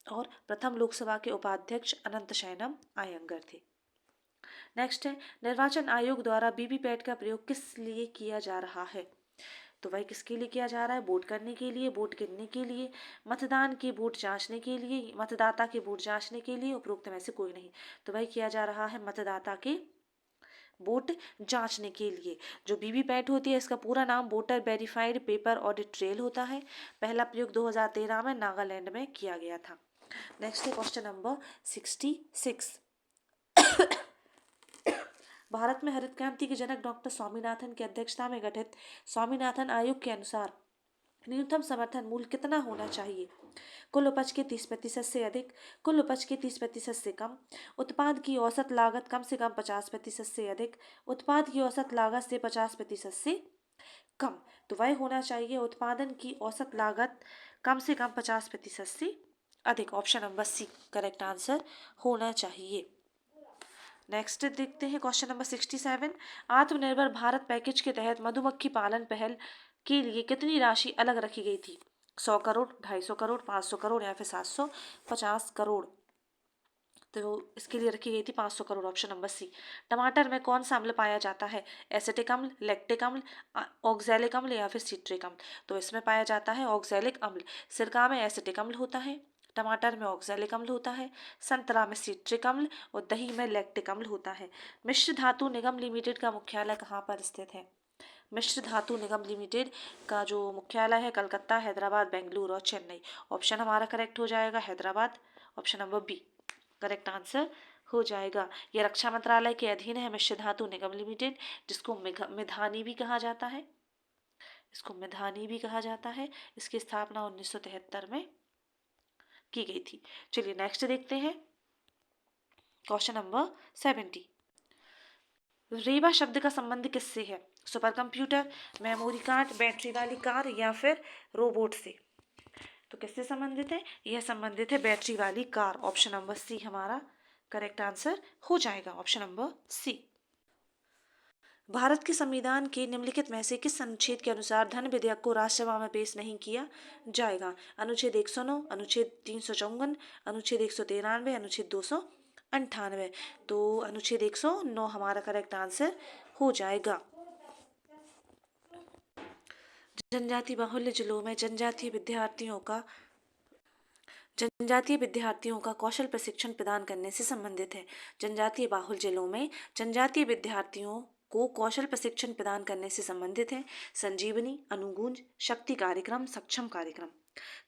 S1: और प्रथम लोकसभा के उपाध्यक्ष अनंत शयनम आयंगर थे। नेक्स्ट है, निर्वाचन आयोग द्वारा वीवीपैट का प्रयोग किस लिए किया जा रहा है? तो वह किसके लिए किया जा रहा है? वोट करने के लिए, वोट गिनने के लिए, मतदान के वोट जांचने के लिए, मतदाता के वोट जांचने के लिए, उपरोक्त में से कोई नहीं। तो वह किया जा रहा है मतदाता के वोट जांचने के लिए। जो वीवीपैट होती है इसका पूरा नाम voter verified paper audit trail होता है। पहला प्रयोग 2013 में नागालैंड में किया गया था। नेक्स्ट है क्वेश्चन नंबर 66, भारत में हरित क्रांति के जनक डॉक्टर स्वामीनाथन की अध्यक्षता में गठित स्वामीनाथन आयोग के अनुसार न्यूनतम समर्थन मूल्य कितना होना चाहिए? कुल उपज के 30% से अधिक, कुल उपज के 30% से कम, उत्पाद की औसत लागत कम से कम 50% से अधिक, उत्पाद की औसत लागत से 50% से कम। तो वह होना चाहिए उत्पादन की औसत लागत कम से कम 50% से अधिक। Option number C correct answer होना चाहिए। नेक्स्ट देखते हैं क्वेश्चन नंबर 67, आत्मनिर्भर भारत पैकेज के तहत मधुमक्खी पालन पहल के लिए कितनी राशि अलग रखी गई थी? 100 करोड़, 250 करोड़, 500 करोड़ या फिर 750 करोड़। तो इसके लिए रखी गई थी 500 करोड़, ऑप्शन नंबर सी। टमाटर में कौन सा अम्ल पाया जाता है? एसिटिक अम्ल, लैक्टिक अम्ल, ऑक्सैलिक अम्ल या फिर सिट्रिक अम्ल। तो इसमें पाया जाता है ऑक्सैलिक अम्ल। सिरका में एसिटिक अम्ल होता है, टमाटर में ऑक्सैलिक अम्ल होता है, संतरा में सिट्रिक अम्ल और दही में लैक्टिक अम्ल होता है। मिश्र धातु निगम लिमिटेड का मुख्यालय कहाँ पर स्थित है? मिश्र धातु निगम लिमिटेड का जो मुख्यालय है कलकत्ता, हैदराबाद, बेंगलुरु और चेन्नई। ऑप्शन हमारा करेक्ट हो जाएगा Hyderabad, option number B correct answer हो जाएगा। यह रक्षा मंत्रालय के अधीन है मिश्र धातु निगम लिमिटेड, जिसको मिधानी भी कहा जाता है, इसको मिधानी भी कहा जाता है। इसकी स्थापना 1973 में की गई थी। चलिए नेक्स्ट देखते हैं क्वेश्चन नंबर 70, रेवा शब्द का संबंध किससे है? Super computer, memory card, battery वाली कार या फिर रोबोट से। तो किससे संबंधित है? यह संबंधित है बैटरी वाली कार। ऑप्शन नंबर सी हमारा करेक्ट आंसर हो जाएगा, ऑप्शन नंबर सी। भारत के संविधान के निम्नलिखित में से किस अनुच्छेद के अनुसार धन विधेयक को राज्यसभा में पेश नहीं किया जाएगा? अनुच्छेद 109, अनुच्छेद 354, अनुच्छेद 193, अनुच्छेद 298। तो अनुच्छेद 109 हमारा करेक्ट आंसर हो जाएगा। जनजाति बाहुल्य जिलों में जनजातीय विद्यार्थियों का कौशल प्रशिक्षण प्रदान करने से संबंधित है। जनजातीय बाहुल्य जिलों में जनजातीय विद्यार्थियों को कौशल प्रशिक्षण प्रदान करने से संबंधित है संजीवनी, अनुगूंज, शक्ति कार्यक्रम, सक्षम कार्यक्रम।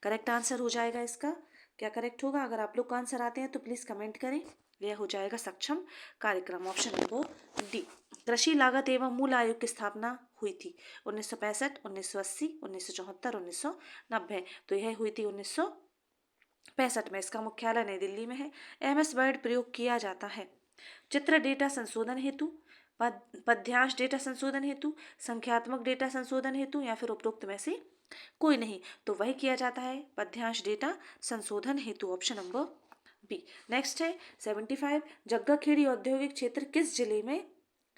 S1: करेक्ट आंसर हो जाएगा इसका। क्या करेक्ट होगा? अगर आप लोग का आंसर आते हैं तो प्लीज़ कमेंट करें। यह हो जाएगा सक्षम कार्यक्रम, ऑप्शन नंबर डी। कृषि लागत एवं मूल आयोग की स्थापना हुई थी 1965, 1980, 1974, 1990। तो यह हुई थी 1965 में। इसका मुख्यालय नई दिल्ली में है। MS वर्ड प्रयोग किया जाता है चित्र डेटा संशोधन हेतु, पद्यांश डेटा संशोधन हेतु, संख्यात्मक डेटा संशोधन हेतु, या फिर उपरोक्त में से कोई नहीं। तो वही किया जाता है पद्यांश डेटा संशोधन हेतु, ऑप्शन नंबर बी। नेक्स्ट है 75, जग्गा खेड़ी औद्योगिक क्षेत्र किस जिले में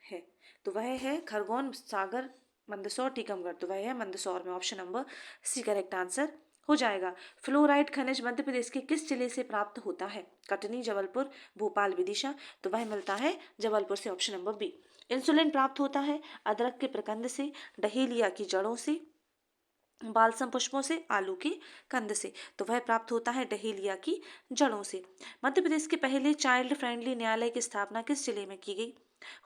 S1: है? तो वह है खरगोन, सागर, मंदसौर, टीकमगढ़। तो वह है मंदसौर में, option number C correct answer हो जाएगा। फ्लोराइड खनिज मध्य प्रदेश के किस जिले से प्राप्त होता है? कटनी, जबलपुर, भोपाल, विदिशा। तो वह मिलता है जबलपुर से, ऑप्शन नंबर बी। इंसुलिन प्राप्त होता है अदरक के प्रकंद से, डहेलिया की जड़ों से, बालसम पुष्पों से, आलू के कंद से। तो वह प्राप्त होता है डहेलिया की जड़ों से। मध्य प्रदेश के पहले चाइल्ड फ्रेंडली न्यायालय की स्थापना किस जिले में की गई?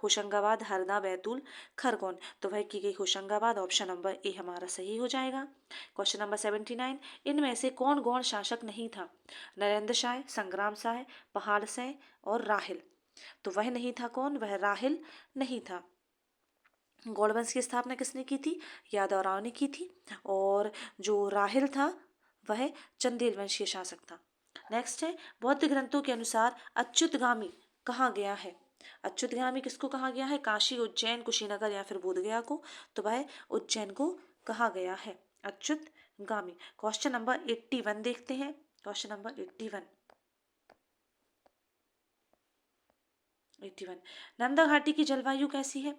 S1: होशंगाबाद, हरदा, बैतूल, खरगोन। तो वह की गई होशंगाबाद, ऑप्शन नंबर ए हमारा सही हो जाएगा। क्वेश्चन नंबर 79, इनमें से कौन गौड़ शासक नहीं था? नरेंद्र शाह, संग्राम शाह, पहाड़ शाह और राहिल। तो वह नहीं था कौन? वह राहिल नहीं था। गौड़ वंश की स्थापना किसने की थी? यादवराव ने की थी। और जो राहिल था वह चंदेल वंशीय शासक था। नेक्स्ट है बौद्ध ग्रंथों के अनुसार अच्युतगामी कहाँ गया है? अच्युतगामी किसको कहा गया है? काशी, उज्जैन, कुशीनगर या फिर बोधगया को। तो वह उज्जैन को कहा गया है अच्युतगामी। क्वेश्चन नंबर 81 देखते हैं। क्वेश्चन नंबर 81, नर्मदा घाटी की जलवायु कैसी है?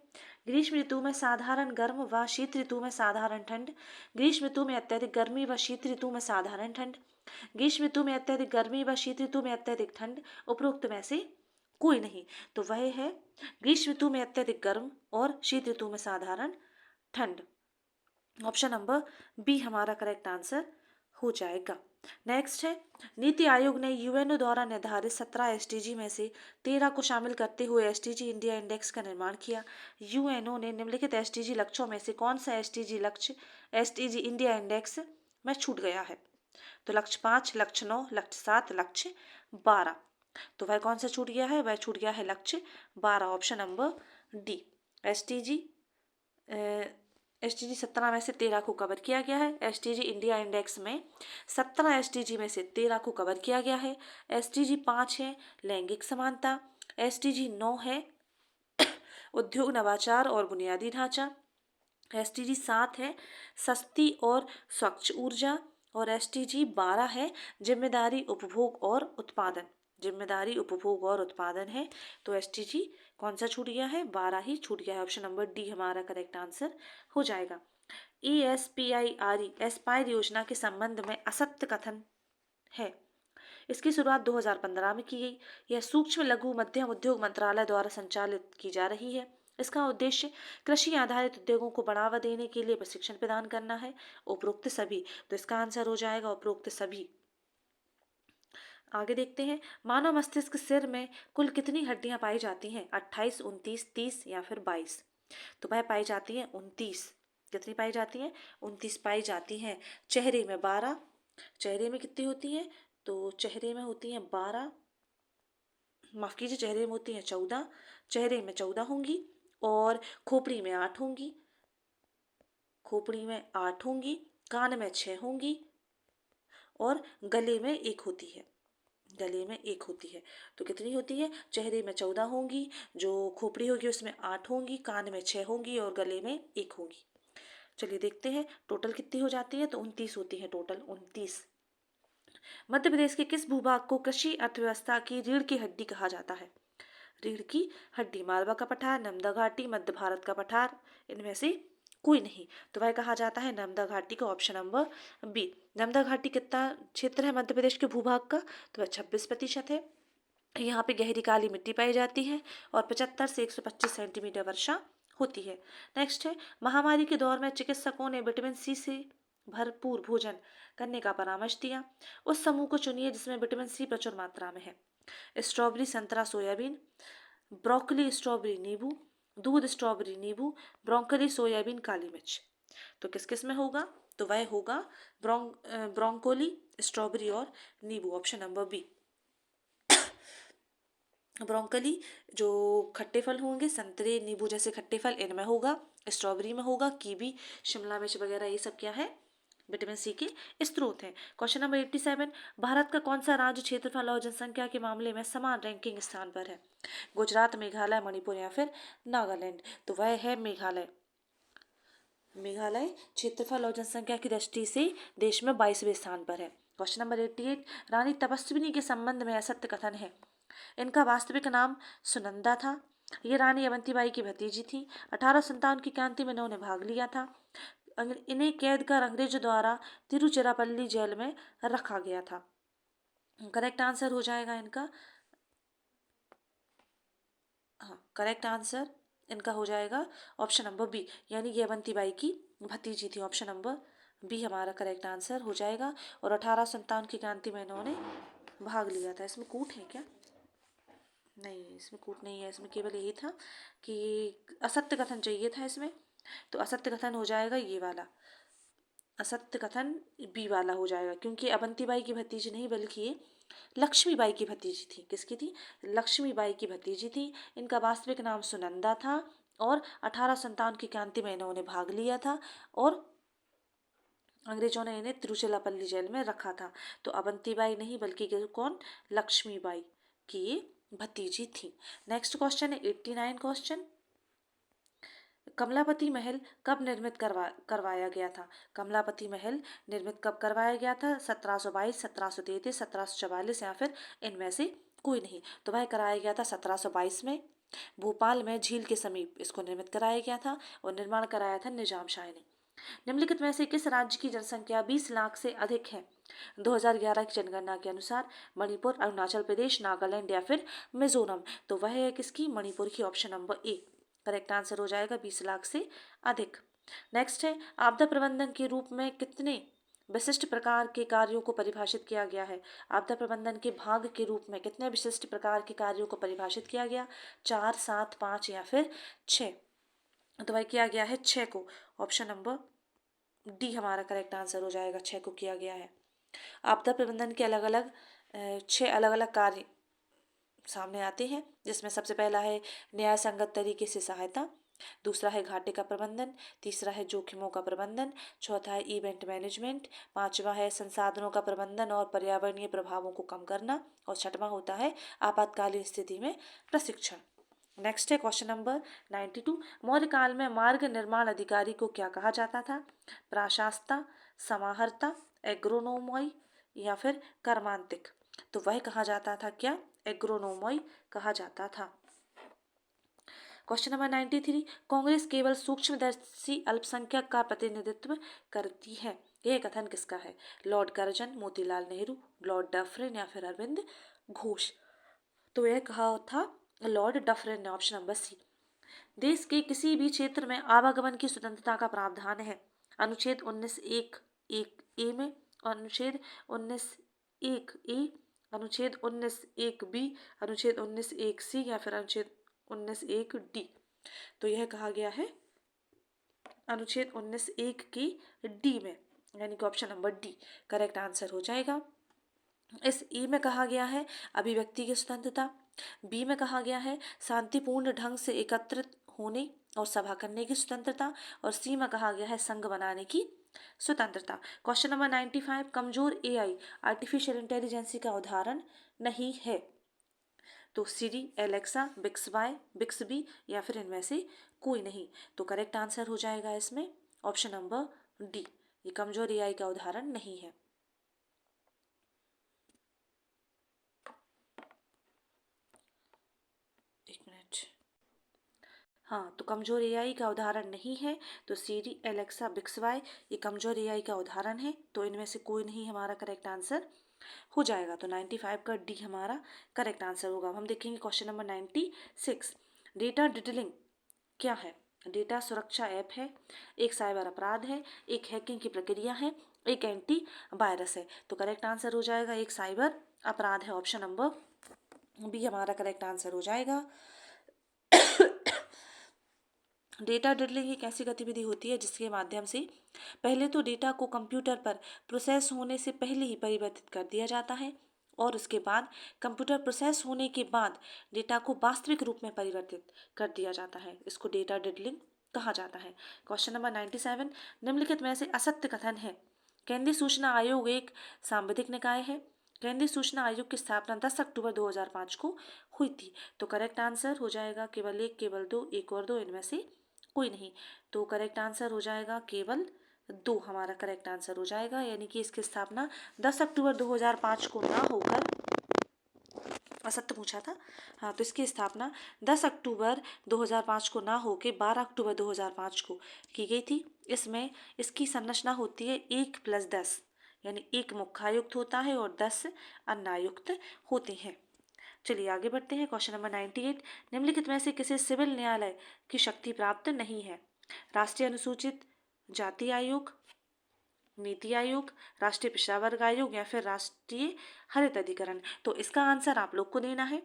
S1: ग्रीष्म ऋतु में साधारण गर्म व शीत ऋतु में साधारण ठंड, ग्रीष्म ऋतु में अत्यधिक गर्मी व शीत ऋतु में साधारण ठंड, ग्रीष्म ऋतु में अत्यधिक गर्मी व शीत ऋतु में अत्यधिक ठंड, उपरोक्त में से कोई नहीं। तो वह है ग्रीष्म ऋतु में अत्यधिक गर्म और शीत ऋतु में साधारण ठंड, ऑप्शन नंबर बी हमारा करेक्ट आंसर हो जाएगा। नेक्स्ट है नीति आयोग ने यूएनओ द्वारा निर्धारित 17 एसडीजी में से 13 को शामिल करते हुए एसडीजी इंडिया इंडेक्स का निर्माण किया। यूएनओ ने निम्नलिखित एसडीजी लक्ष्यों में से कौन सा एसडीजी लक्ष्य एसडीजी इंडिया इंडेक्स में छूट गया है? तो लक्ष्य 5, लक्ष्य 9, लक्ष्य 7, लक्ष्य 12। तो वह कौन सा छूट गया है? वह छूट गया है लक्ष्य 12, ऑप्शन नंबर डी। एसटीजी 17 में से 13 को कवर किया गया है। एसटीजी इंडिया इंडेक्स में 17 एसटीजी में से 13 को कवर किया गया है। एसटीजी 5 है लैंगिक समानता, एसटीजी 9 है उद्योग, नवाचार और बुनियादी ढांचा, एसटीजी 7 है सस्ती और स्वच्छ ऊर्जा, और एसटीजी 12 है जिम्मेदारी उपभोग और उत्पादन। जिम्मेदारी उपभोग और उत्पादन है। तो एसटीजी कौन सा छूट गया है? 12 ही छूट गया है, ऑप्शन नंबर डी हमारा करेक्ट आंसर हो जाएगा। ESPIRE एस्पायर योजना के संबंध में असत्य कथन है। इसकी शुरुआत 2015 में की गई। यह सूक्ष्म लघु मध्यम उद्योग मंत्रालय द्वारा संचालित की जा रही है। इसका उद्देश्य कृषि आधारित उद्योगों को बढ़ावा देने के लिए प्रशिक्षण प्रदान करना है। उपरोक्त सभी। तो इसका आंसर हो जाएगा उपरोक्त सभी। आगे देखते हैं मानव मस्तिष्क सिर में कुल कितनी हड्डियां पाई जाती हैं? 28, 29, 30 या फिर 22। तो वह पाई जाती है 29। कितनी पाई जाती है? 29 पाई जाती हैं। चेहरे में 12। चेहरे में कितनी होती है? तो चेहरे में होती हैं 12, माफ कीजिए चेहरे में होती हैं 14। चेहरे में 14 होंगी और खोपड़ी में 8 होंगी। खोपड़ी में 8 होंगी, कान में 6 होंगी और गले में 1 होती है। गले में 1 होती है। तो कितनी होती है? चेहरे में 14 होंगी, जो खोपड़ी होगी उसमें 8 होंगी, कान में 6 होंगी और गले में 1 होगी। चलिए देखते हैं टोटल कितनी हो जाती है। तो 29 होती है टोटल, 29। मध्य प्रदेश के किस भूभाग को कृषि अर्थव्यवस्था की रीढ़ की हड्डी कहा जाता है? रीढ़ की हड्डी, मालवा का पठार, नर्मदा घाटी, मध्य भारत का पठार, इनमें से कोई नहीं। तो वह कहा जाता है नर्मदा घाटी को, ऑप्शन नंबर बी। नर्मदा घाटी कितना क्षेत्र है मध्य प्रदेश के भूभाग का? तो वह 26% है। यहाँ पे गहरी काली मिट्टी पाई जाती है और 75 से 125 सेंटीमीटर वर्षा होती है। नेक्स्ट है महामारी के दौर में चिकित्सकों ने विटामिन सी से भरपूर भोजन करने का परामर्श दिया। उस समूह को चुनिए जिसमें विटामिन सी प्रचुर मात्रा में है। स्ट्रॉबेरी, संतरा, सोयाबीन, ब्रोकली, स्ट्रॉबेरी, नींबू, दूध, स्ट्रॉबेरी, नींबू, ब्रोंकली, सोयाबीन, काली मिर्च। तो किस किस में होगा? तो वह होगा ब्रोंकोली, स्ट्रॉबेरी और नींबू, ऑप्शन नंबर बी। ब्रोंकली जो खट्टे फल होंगे, संतरे नींबू जैसे खट्टे फल इनमें होगा, स्ट्रॉबेरी में होगा, कीवी शिमला मिर्च वगैरह ये सब क्या है, विटामिन सी के स्रोत हैं। क्वेश्चन नंबर 87, भारत का कौन सा राज्य क्षेत्रफल और जनसंख्या के मामले में समान रैंकिंग स्थान पर है? गुजरात, मेघालय, मणिपुर या फिर नागालैंड? तो वह है मेघालय। मेघालय क्षेत्रफल और जनसंख्या की दृष्टि से देश में 22वें स्थान पर है। क्वेश्चन नंबर 88, रानी तपस्विनी के संबंध में असत्य कथन है। इनका वास्तविक नाम सुनंदा था। ये रानी अवंतीबाई की भतीजी थी। 1857 की क्रांति में इन्होंने भाग लिया था। इन्हें कैद कर अंग्रेजों द्वारा तिरुचिरापल्ली जेल में रखा गया था। करेक्ट आंसर हो जाएगा इनका, हाँ करेक्ट आंसर इनका हो जाएगा ऑप्शन नंबर बी, यानी ये अवंतीबाई की भतीजी थी। ऑप्शन नंबर बी हमारा करेक्ट आंसर हो जाएगा। और 1857 की क्रांति में इन्होंने भाग लिया था। इसमें कूट है क्या? नहीं, इसमें कूट नहीं है, इसमें केवल यही था कि असत्य कथन चाहिए था इसमें, तो असत्य कथन हो जाएगा ये वाला, असत्य कथन बी वाला हो जाएगा, क्योंकि अवंतीबाई की भतीजी नहीं बल्कि ये लक्ष्मीबाई की भतीजी थी। किसकी थी? लक्ष्मीबाई की भतीजी थी। इनका वास्तविक नाम सुनंदा था और 1857 की क्रांति में इन्होंने भाग लिया था और अंग्रेजों ने इन्हें तिरुचिरापल्ली जेल में रखा था। तो अवंतीबाई नहीं बल्कि कौन? लक्ष्मीबाई की ये भतीजी थी। नेक्स्ट क्वेश्चन है 89 क्वेश्चन, कमलापति महल कब निर्मित करवाया गया था? कमलापति महल निर्मित कब करवाया गया था? 1722, 1733, 1744 या फिर इनमें से कोई नहीं? तो वह कराया गया था 1722 में। भोपाल में झील के समीप इसको निर्मित कराया गया था और निर्माण कराया था निजाम शाह ने। निम्नलिखित में से किस राज्य की जनसंख्या 20 लाख से अधिक है? 2011 की जनगणना के अनुसार मणिपुर, अरुणाचल प्रदेश, नागालैंड या फिर मिजोरम? तो वह है किसकी? मणिपुर की। Option number A correct answer हो जाएगा, 20 लाख से अधिक। नेक्स्ट है, आपदा प्रबंधन के रूप में कितने विशिष्ट प्रकार के कार्यों को परिभाषित किया गया है? आपदा प्रबंधन के भाग के रूप में कितने विशिष्ट प्रकार के कार्यों को परिभाषित किया गया? 4, 7, 5 या फिर 6? तो वह किया गया है 6 को। ऑप्शन नंबर डी हमारा करेक्ट आंसर हो जाएगा, 6 को किया गया है। आपदा प्रबंधन के अलग अलग 6 अलग अलग कार्य सामने आते हैं, जिसमें सबसे पहला है न्याय संगत तरीके से सहायता, दूसरा है घाटे का प्रबंधन, तीसरा है जोखिमों का प्रबंधन, चौथा है इवेंट मैनेजमेंट, पांचवा है संसाधनों का प्रबंधन और पर्यावरणीय प्रभावों को कम करना, और छठवां होता है आपातकालीन स्थिति में प्रशिक्षण। नेक्स्ट है क्वेश्चन नंबर 92, मौर्य काल में मार्ग निर्माण अधिकारी को क्या कहा जाता था? प्राशास्ता, समाहर्ता, एग्रोनोमोई या फिर कर्मांतिक? तो वह कहा जाता था क्या? एग्रोनोमोई कहा जाता था। क्वेश्चन नंबर 93, कांग्रेस केवल सूक्ष्मदर्शी अल्पसंख्यक का प्रतिनिधित्व करती है, यह कथन किसका है? Lord Curzon, Motilal Nehru, Lord Dufferin या फिर अरविंद घोष? तो यह कहा था लॉर्ड डफरिन ने। Option number C. देश के किसी भी क्षेत्र में आवागमन की स्वतंत्रता का प्रावधान है अनुच्छेद 19(1)(a) में, अनुच्छेद 19(1)(a), अनुच्छेद 19(1)(b), अनुच्छेद 19(1)(c) या फिर अनुच्छेद 19(1)(d? तो यह कहा गया है अनुच्छेद 19(1) की डी में, यानी कि option number D correct answer हो जाएगा। इस ई में कहा गया है अभिव्यक्ति की स्वतंत्रता, बी में कहा गया है शांतिपूर्ण ढंग से एकत्रित होने और सभा करने की स्वतंत्रता, और सी में कहा गया है संघ बनाने की स्वतंत्रता। क्वेश्चन नंबर 95, कमजोर एआई आर्टिफिशियल इंटेलिजेंसी का उदाहरण नहीं है? तो सीरी, एलेक्सा, बिक्सबी या फिर इनमें से कोई नहीं? तो करेक्ट आंसर हो जाएगा इसमें ऑप्शन नंबर डी, ये कमजोर एआई का उदाहरण नहीं है। एक मिनट, हाँ तो कमजोर एआई का उदाहरण नहीं है, तो सीरी, एलेक्सा, बिक्सवाई ये कमजोर एआई का उदाहरण है, तो इनमें से कोई नहीं हमारा करेक्ट आंसर हो जाएगा। तो 95 का डी हमारा करेक्ट आंसर होगा। हम देखेंगे क्वेश्चन नंबर 96, डेटा डिटेलिंग क्या है? डेटा सुरक्षा ऐप है, एक साइबर अपराध है, एक हैकिंग की प्रक्रिया है, एक एंटी वायरस है? तो करेक्ट आंसर हो जाएगा एक साइबर अपराध है। ऑप्शन नंबर बी हमारा करेक्ट आंसर हो जाएगा। डेटा डिटेलिंग एक ऐसी गतिविधि होती है जिसके माध्यम से पहले तो डेटा को कंप्यूटर पर प्रोसेस होने से पहले ही परिवर्तित कर दिया जाता है और उसके बाद कंप्यूटर प्रोसेस होने के बाद डेटा को वास्तविक रूप में परिवर्तित कर दिया जाता है। इसको डेटा डिडलिंग कहा जाता है। क्वेश्चन नंबर 97, निम्नलिखित में से असत्य कथन है। केंद्रीय सूचना आयोग एक सांविधिक निकाय है। केंद्रीय सूचना आयोग की स्थापना 10 अक्टूबर 2005 को हुई थी। तो करेक्ट आंसर हो जाएगा केवल एक, केवल दो, एक और दो, इनमें से कोई नहीं। तो करेक्ट आंसर हो जाएगा केवल दो, हमारा करेक्ट आंसर हो जाएगा, यानी कि इसकी स्थापना 10 अक्टूबर 2005 को ना होकर, असत्य पूछा था, हाँ, तो इसकी स्थापना 10 अक्टूबर 2005 को ना होकर 12 अक्टूबर 2005 को की गई थी। इसमें इसकी संरचना होती है 1+10, यानी एक मुख्यायुक्त होता है और 10 अन्यायुक्त होते हैं। चलिए आगे बढ़ते हैं। क्वेश्चन नंबर 98, निम्नलिखित में से किसी सिविल न्यायालय की शक्ति प्राप्त नहीं है। राष्ट्रीय अनुसूचित जाति आयोग, नीति आयोग, राष्ट्रीय पिछड़ा वर्ग आयोग या फिर राष्ट्रीय हरित अधिकरण। तो इसका आंसर आप लोग को देना है।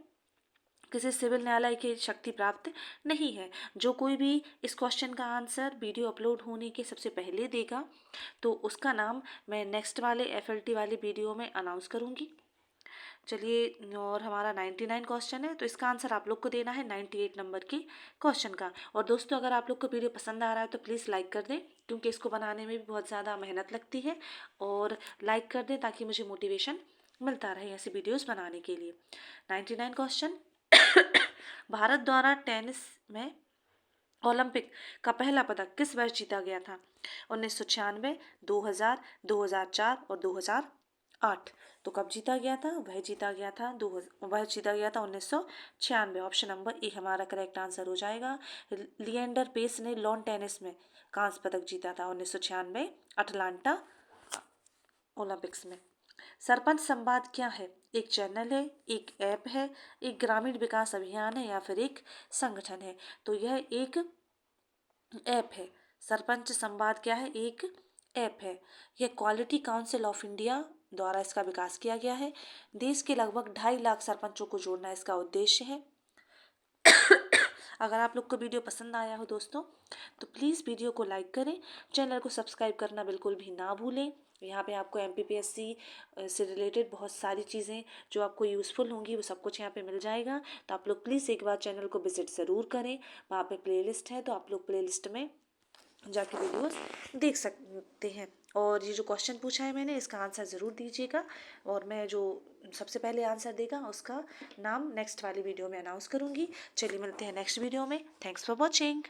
S1: किसी सिविल न्यायालय की शक्ति प्राप्त नहीं है। जो कोई भी इस क्वेश्चन का आंसर वीडियो अपलोड होने के सबसे पहले देगा तो उसका नाम मैं नेक्स्ट वाले FLT वाली वीडियो में अनाउंस करूँगी। चलिए, और हमारा 99 क्वेश्चन है, तो इसका आंसर आप लोग को देना है 98 नंबर के क्वेश्चन का। और दोस्तों, अगर आप लोग को वीडियो पसंद आ रहा है तो प्लीज़ लाइक कर दें, क्योंकि इसको बनाने में भी बहुत ज़्यादा मेहनत लगती है। और लाइक कर दें ताकि मुझे मोटिवेशन मिलता रहे ऐसी वीडियोज़ बनाने के लिए। 99 क्वेश्चन, भारत द्वारा टेनिस में ओलंपिक का पहला पदक किस वर्ष जीता गया था। 1996, 2000, 2004 और 2008। तो कब जीता गया था? वह जीता गया था 1996। ऑप्शन नंबर ए हमारा करेक्ट आंसर हो जाएगा। लिएंडर पेस ने लॉन टेनिस में कांस्य पदक जीता था 1996 अटलांटा ओलंपिक्स में। सरपंच संवाद क्या है? एक चैनल है, एक ऐप है, एक ग्रामीण विकास अभियान है या फिर एक संगठन है। तो यह एक ऐप है। सरपंच संवाद क्या है? एक ऐप है। यह क्वालिटी काउंसिल ऑफ इंडिया द्वारा इसका विकास किया गया है। देश के लगभग 2.5 लाख सरपंचों को जोड़ना इसका उद्देश्य है। अगर आप लोग को वीडियो पसंद आया हो दोस्तों तो प्लीज़ वीडियो को लाइक करें, चैनल को सब्सक्राइब करना बिल्कुल भी ना भूलें। यहाँ पे आपको MPPSC से रिलेटेड बहुत सारी चीज़ें जो आपको यूज़फुल होंगी वो सब कुछ यहाँ पे मिल जाएगा। तो आप लोग प्लीज़ एक बार चैनल को विजिट ज़रूर करें। वहाँ पे प्लेलिस्ट है, तो आप लोग प्लेलिस्ट में जाके वीडियोस देख सकते हैं। और ये जो क्वेश्चन पूछा है मैंने, इसका आंसर ज़रूर दीजिएगा। और मैं जो सबसे पहले आंसर देगा उसका नाम नेक्स्ट वाली वीडियो में अनाउंस करूँगी। चलिए मिलते हैं नेक्स्ट वीडियो में। Thanks for watching.